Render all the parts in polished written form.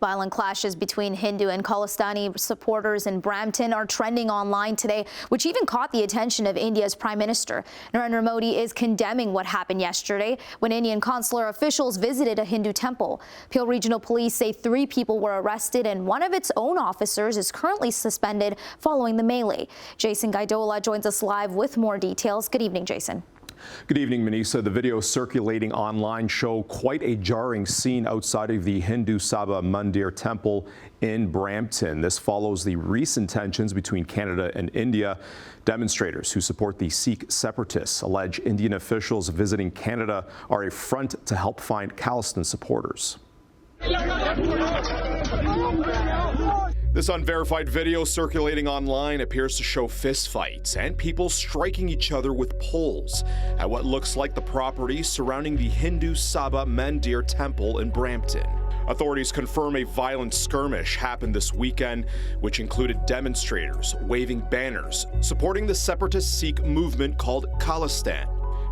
Violent clashes between Hindu and Khalistani supporters in Brampton are trending online today, which even caught the attention of India's Prime Minister. Narendra Modi is condemning what happened yesterday when Indian consular officials visited a Hindu temple. Peel Regional Police say 3 people were arrested and one of its own officers is currently suspended following the melee. Jason Gaidola joins us live with more details. Good evening, Jason. Good evening, Manisa. The videos circulating online show quite a jarring scene outside of the Hindu Sabha Mandir temple in Brampton. This follows the recent tensions between Canada and India. Demonstrators who support the Sikh separatists allege Indian officials visiting Canada are a front to help find Khalistan supporters. This unverified video circulating online appears to show fistfights and people striking each other with poles at what looks like the property surrounding the Hindu Sabha Mandir temple in Brampton. Authorities confirm a violent skirmish happened this weekend, which included demonstrators waving banners supporting the separatist Sikh movement called Khalistan.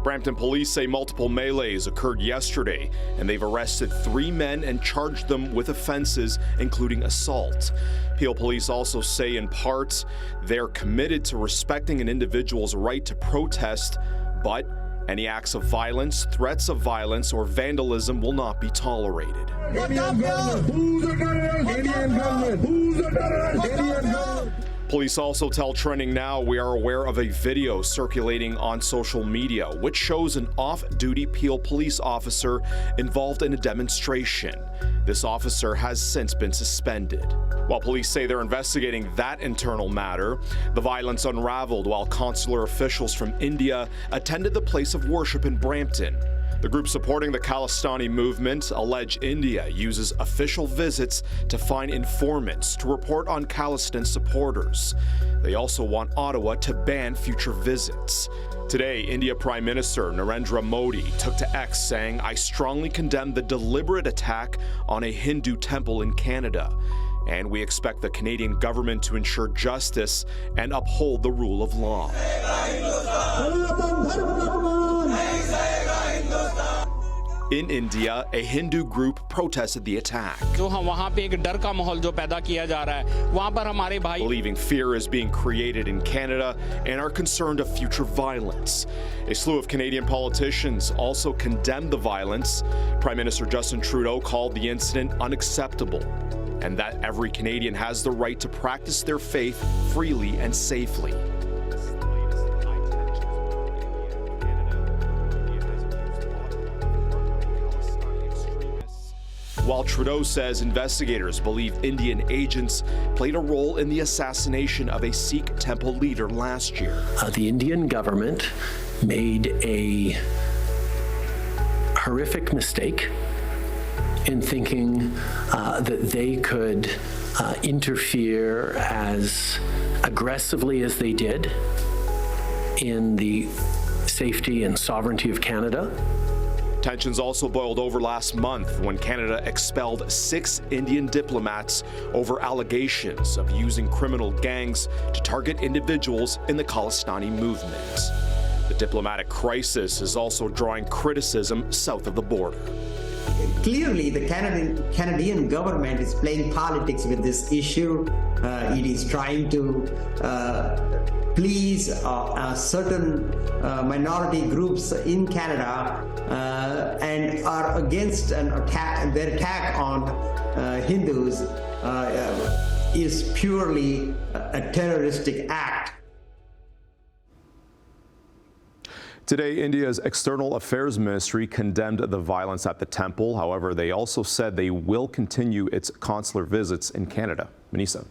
Brampton police say multiple melees occurred yesterday, and they've arrested 3 men and charged them with offenses, including assault. Peel police also say in part they're committed to respecting an individual's right to protest, but any acts of violence, threats of violence, or vandalism will not be tolerated. Police also tell Trending Now we are aware of a video circulating on social media which shows an off-duty Peel police officer involved in a demonstration. This officer has since been suspended. While police say they're investigating that internal matter, the violence unraveled while consular officials from India attended the place of worship in Brampton. The group supporting the Khalistani movement allege India uses official visits to find informants to report on Khalistan supporters. They also want Ottawa to ban future visits. Today, India Prime Minister Narendra Modi took to X saying, "I strongly condemn the deliberate attack on a Hindu temple in Canada, and we expect the Canadian government to ensure justice and uphold the rule of law." In India, a Hindu group protested the attack, believing fear is being created in Canada and are concerned of future violence. A slew of Canadian politicians also condemned the violence. Prime Minister Justin Trudeau called the incident unacceptable and that every Canadian has the right to practice their faith freely and safely. While Trudeau says investigators believe Indian agents played a role in the assassination of a Sikh temple leader last year. The Indian government made a horrific mistake in thinking that they could interfere as aggressively as they did in the safety and sovereignty of Canada. Tensions also boiled over last month when Canada expelled 6 Indian diplomats over allegations of using criminal gangs to target individuals in the Khalistani movement. The diplomatic crisis is also drawing criticism south of the border. Clearly, the Canadian government is playing politics with this issue. It is trying to please certain minority groups in Canada and are against an attack. Their attack on Hindus is purely a terroristic act. Today, India's External Affairs Ministry condemned the violence at the temple. However, they also said they will continue its consular visits in Canada. Manisa.